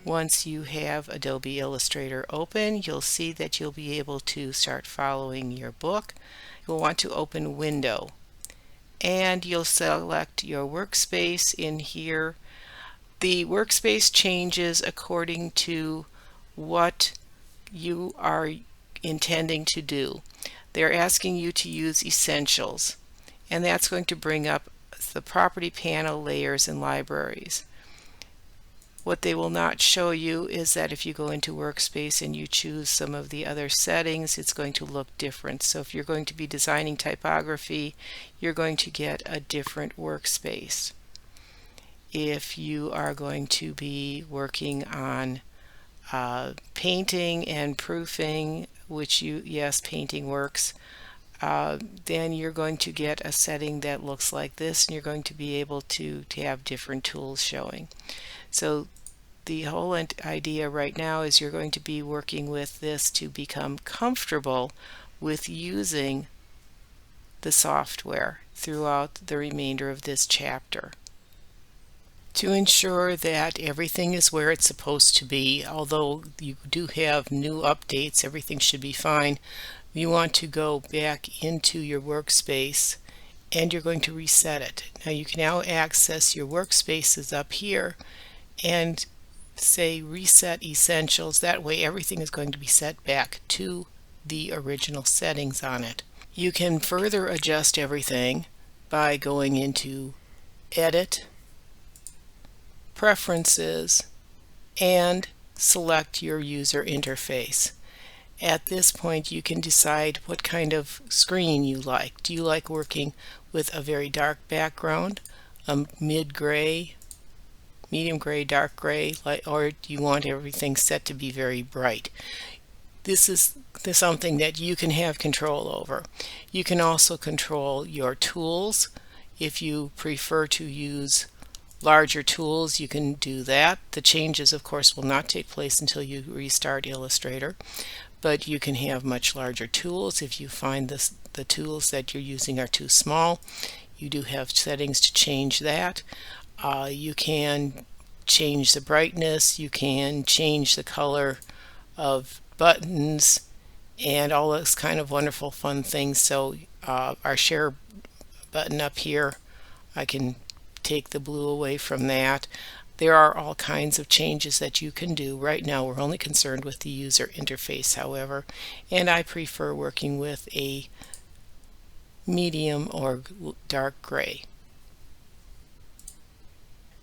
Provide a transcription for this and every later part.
Once you have Adobe Illustrator open, you'll see that you'll be able to start following your book. You'll want to open Window, and you'll select your workspace in here. The workspace changes according to what you are intending to do. They're asking you to use Essentials, and that's going to bring up the property panel, layers, and libraries. What they will not show you is that if you go into Workspace and you choose some of the other settings, it's going to look different. So if you're going to be designing typography, you're going to get a different workspace. If you are going to be working on painting and proofing, which yes, painting works, then you're going to get a setting that looks like this, and you're going to be able to have different tools showing. So the whole idea right now is you're going to be working with this to become comfortable with using the software throughout the remainder of this chapter. To ensure that everything is where it's supposed to be, although you do have new updates, everything should be fine, you want to go back into your workspace and you're going to reset it. Now you can now access your workspaces up here and say Reset Essentials. That way everything is going to be set back to the original settings on it. You can further adjust everything by going into Edit, Preferences, and select your user interface. At this point you can decide what kind of screen you like. Do you like working with a very dark background, a mid-gray, medium gray, dark gray, or do you want everything set to be very bright? This is something that you can have control over. You can also control your tools. If you prefer to use larger tools, you can do that. The changes, of course, will not take place until you restart Illustrator, but you can have much larger tools. If you find the tools that you're using are too small, you do have settings to change that. You can change the brightness, you can change the color of buttons, and all those kind of wonderful fun things. So our share button up here, I can take the blue away from that. There are all kinds of changes that you can do. Right now we're only concerned with the user interface, however, and I prefer working with a medium or dark gray.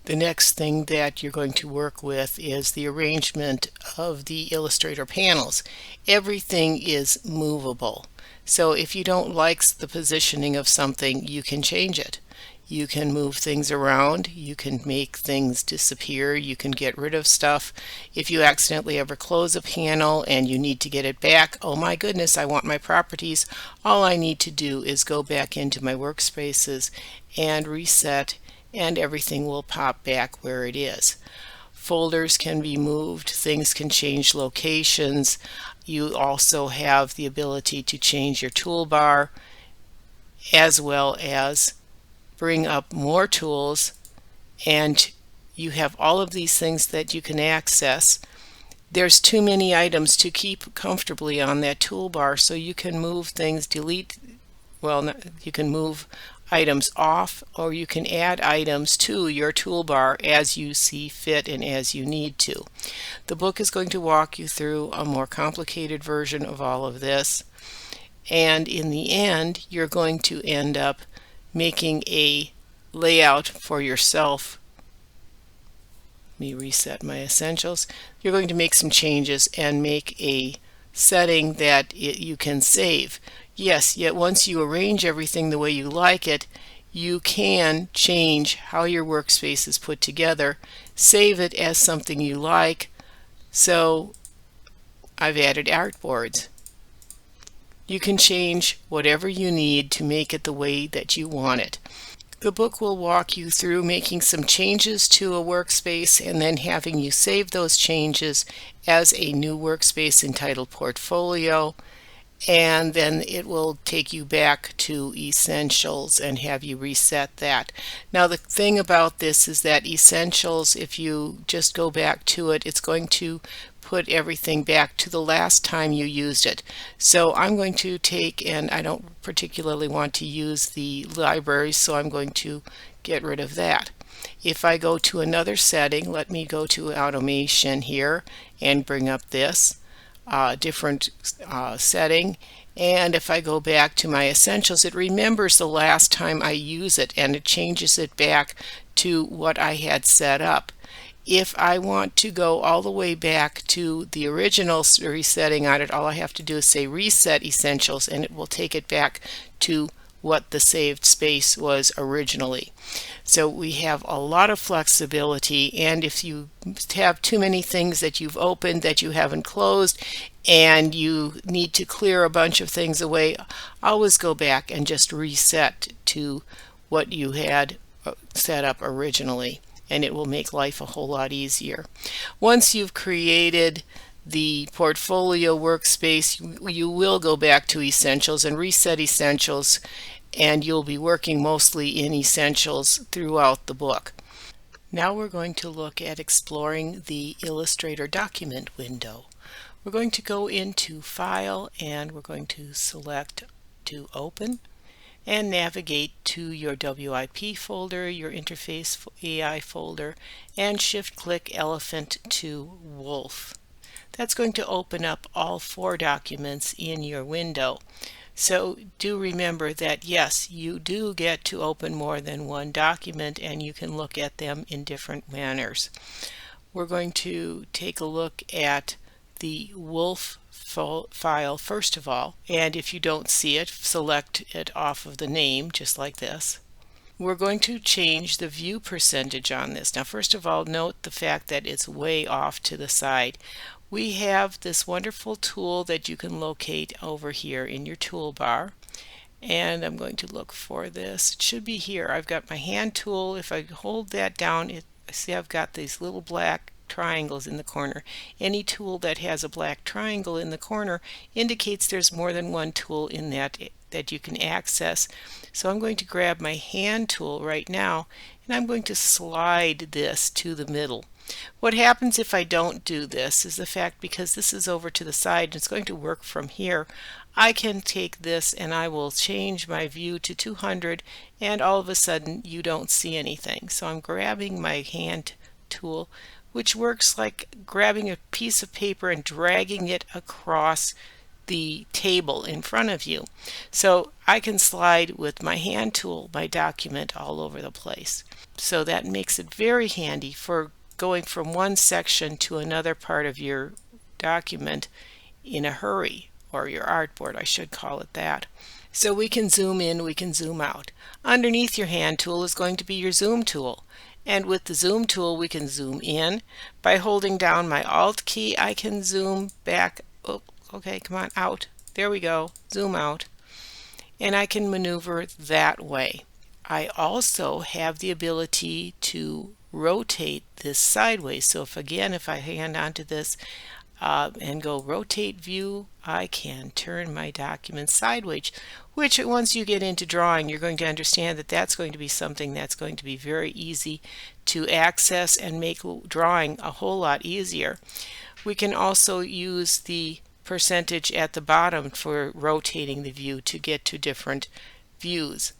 The next thing that you're going to work with is the arrangement of the Illustrator panels. Everything is movable. So if you don't like the positioning of something, you can change it. You can move things around, you can make things disappear, you can get rid of stuff. If you accidentally ever close a panel and you need to get it back, oh my goodness, I want my properties, all I need to do is go back into my workspaces and reset, and everything will pop back where it is. Folders can be moved, things can change locations. You also have the ability to change your toolbar, as well as bring up more tools, and you have all of these things that you can access. There's too many items to keep comfortably on that toolbar, so you can move things, you can move items off, or you can add items to your toolbar as you see fit and as you need to. The book is going to walk you through a more complicated version of all of this, and in the end you're going to end up making a layout for yourself. Let me reset my essentials. You're going to make some changes and make a setting that you can save. Yes, yet once you arrange everything the way you like it, you can change how your workspace is put together, save it as something you like. So I've added artboards. You can change whatever you need to make it the way that you want it. The book will walk you through making some changes to a workspace and then having you save those changes as a new workspace entitled Portfolio, and then it will take you back to Essentials and have you reset that. Now the thing about this is that Essentials, if you just go back to it, it's going to put everything back to the last time you used it. So I'm going to take, and I don't particularly want to use the library, so I'm going to get rid of that. If I go to another setting, let me go to automation here and bring up this different setting, and if I go back to my essentials, it remembers the last time I use it and it changes it back to what I had set up. If I want to go all the way back to the original resetting on it, all I have to do is say reset essentials and it will take it back to what the saved space was originally. So we have a lot of flexibility, and if you have too many things that you've opened that you haven't closed and you need to clear a bunch of things away, always go back and just reset to what you had set up originally, and it will make life a whole lot easier. Once you've created the portfolio workspace, you will go back to Essentials and reset Essentials, and you'll be working mostly in Essentials throughout the book. Now we're going to look at exploring the Illustrator document window. We're going to go into File and we're going to select to Open and navigate to your WIP folder, your Interface AI folder, and shift-click Elephant to Wolf. That's going to open up all 4 documents in your window. So do remember that yes, you do get to open more than one document and you can look at them in different manners. We're going to take a look at the Wolf file first of all, and if you don't see it, select it off of the name just like this. We're going to change the view percentage on this. Now first of all, note the fact that it's way off to the side. We have this wonderful tool that you can locate over here in your toolbar, and I'm going to look for this. It should be here. I've got my hand tool. If I hold that down, see I've got these little black triangles in the corner. Any tool that has a black triangle in the corner indicates there's more than one tool in that you can access. So I'm going to grab my hand tool right now and I'm going to slide this to the middle. What happens if I don't do this is the fact, because this is over to the side and it's going to work from here, I can take this and I will change my view to 200 and all of a sudden you don't see anything. So I'm grabbing my hand tool, which works like grabbing a piece of paper and dragging it across the table in front of you. So I can slide with my hand tool my document all over the place. So that makes it very handy for going from one section to another part of your document in a hurry, or your artboard, I should call it that. So we can zoom in, we can zoom out. Underneath your hand tool is going to be your zoom tool. And with the zoom tool we can zoom in. By holding down my Alt key I can zoom back. Oh, okay, come on, out. There we go, zoom out. And I can maneuver that way. I also have the ability to rotate this sideways. So if I hand onto this and go rotate view, I can turn my document sideways, which once you get into drawing you're going to understand that that's going to be something that's going to be very easy to access and make drawing a whole lot easier. We can also use the percentage at the bottom for rotating the view to get to different views.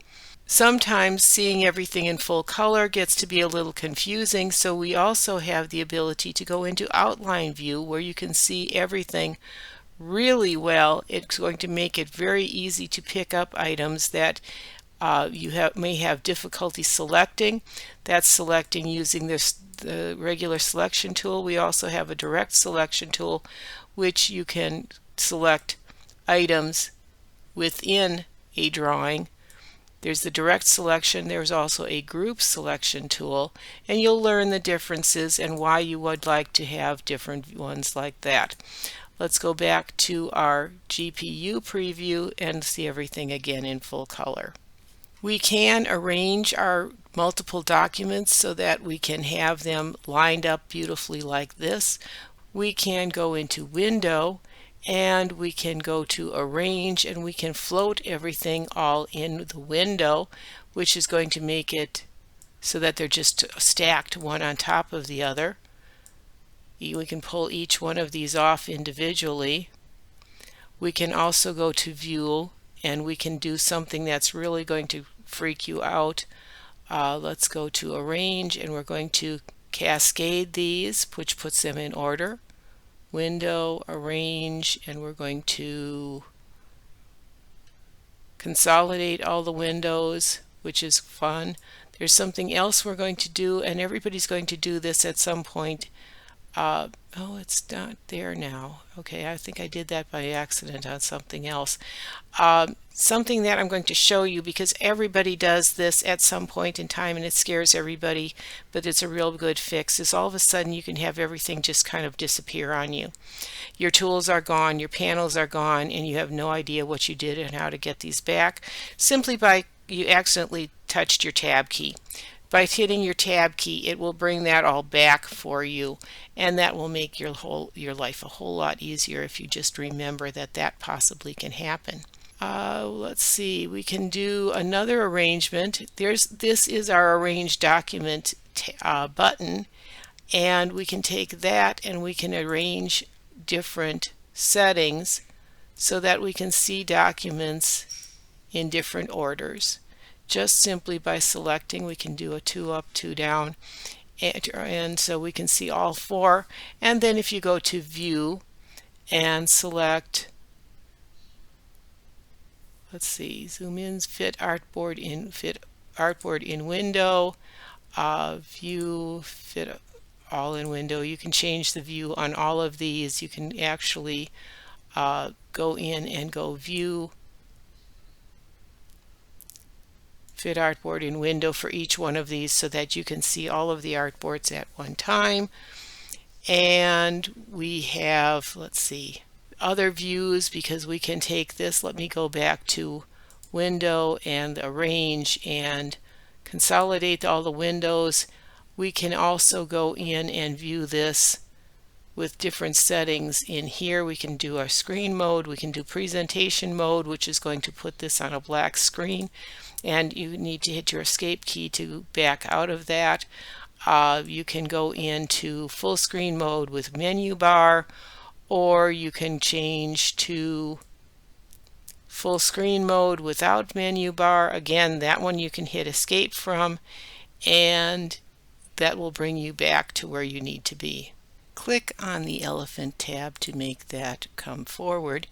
Sometimes seeing everything in full color gets to be a little confusing, so we also have the ability to go into outline view where you can see everything really well. It's going to make it very easy to pick up items that you may have difficulty selecting. That's selecting using the regular selection tool. We also have a direct selection tool which you can select items within a drawing. There's the direct selection. There's also a group selection tool, and you'll learn the differences and why you would like to have different ones like that. Let's go back to our GPU preview and see everything again in full color. We can arrange our multiple documents so that we can have them lined up beautifully like this. We can go into Window and we can go to arrange, and we can float everything all in the window, which is going to make it so that they're just stacked one on top of the other. We can pull each one of these off individually. We can also go to view, and we can do something that's really going to freak you out. Let's go to arrange, and we're going to cascade these, which puts them in order. Window, arrange, and we're going to consolidate all the windows, which is fun. There's something else we're going to do, and everybody's going to do this at some point. Oh, it's not there now. Okay, I think I did that by accident on something else. Something that I'm going to show you, because everybody does this at some point in time and it scares everybody, but it's a real good fix, is all of a sudden you can have everything just kind of disappear on you. Your tools are gone, your panels are gone, and you have no idea what you did and how to get these back, simply by you accidentally touched your tab key. By hitting your tab key, it will bring that all back for you, and that will make your life a whole lot easier if you just remember that that possibly can happen. Let's see, we can do another arrangement. This is our arrange document button, and we can take that and we can arrange different settings so that we can see documents in different orders. Just simply by selecting, we can do a 2 up, 2 down, and so we can see all 4. And then if you go to view and select, let's see, zoom in, fit artboard in window, view, fit all in window. You can change the view on all of these. You can actually go in and go view, fit artboard in window for each one of these so that you can see all of the artboards at one time. And we have, let's see, other views, because we can take this. Let me go back to window and arrange and consolidate all the windows. We can also go in and view this with different settings. In here we can do our screen mode, we can do presentation mode, which is going to put this on a black screen, and you need to hit your escape key to back out of that. You can go into full screen mode with menu bar, or you can change to full screen mode without menu bar. Again, that one you can hit escape from, and that will bring you back to where you need to be. Click on the elephant tab to make that come forward.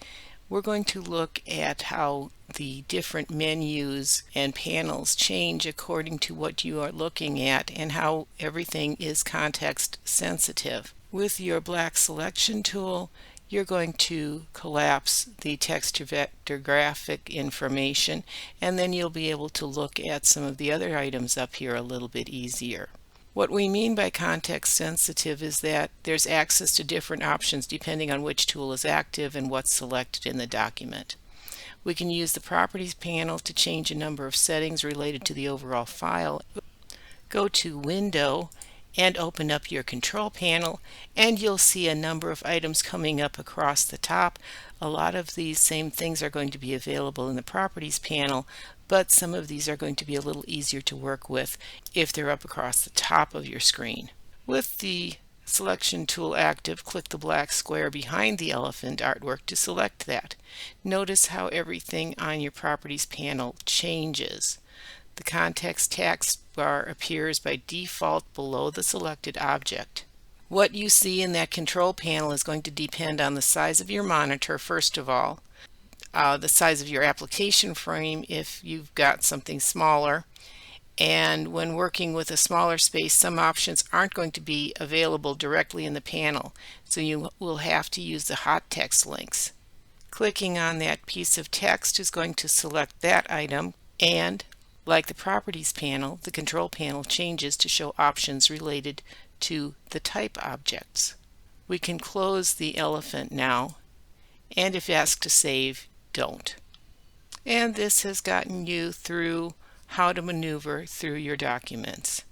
We're going to look at how the different menus and panels change according to what you are looking at, and how everything is context sensitive. With your black selection tool, you're going to collapse the text to vector graphic information, and then you'll be able to look at some of the other items up here a little bit easier. What we mean by context sensitive is that there's access to different options depending on which tool is active and what's selected in the document. We can use the Properties panel to change a number of settings related to the overall file. Go to Window and open up your Control panel, and you'll see a number of items coming up across the top. A lot of these same things are going to be available in the Properties panel, but some of these are going to be a little easier to work with if they're up across the top of your screen. With the selection tool active, click the black square behind the elephant artwork to select that. Notice how everything on your Properties panel changes. The context text bar appears by default below the selected object. What you see in that control panel is going to depend on the size of your monitor, first of all, the size of your application frame if you've got something smaller, and when working with a smaller space, some options aren't going to be available directly in the panel, so you will have to use the hot text links. Clicking on that piece of text is going to select that item, and like the Properties panel, the Control panel changes to show options related to the type objects. We can close the elephant now, and if asked to save, don't. And this has gotten you through how to maneuver through your documents.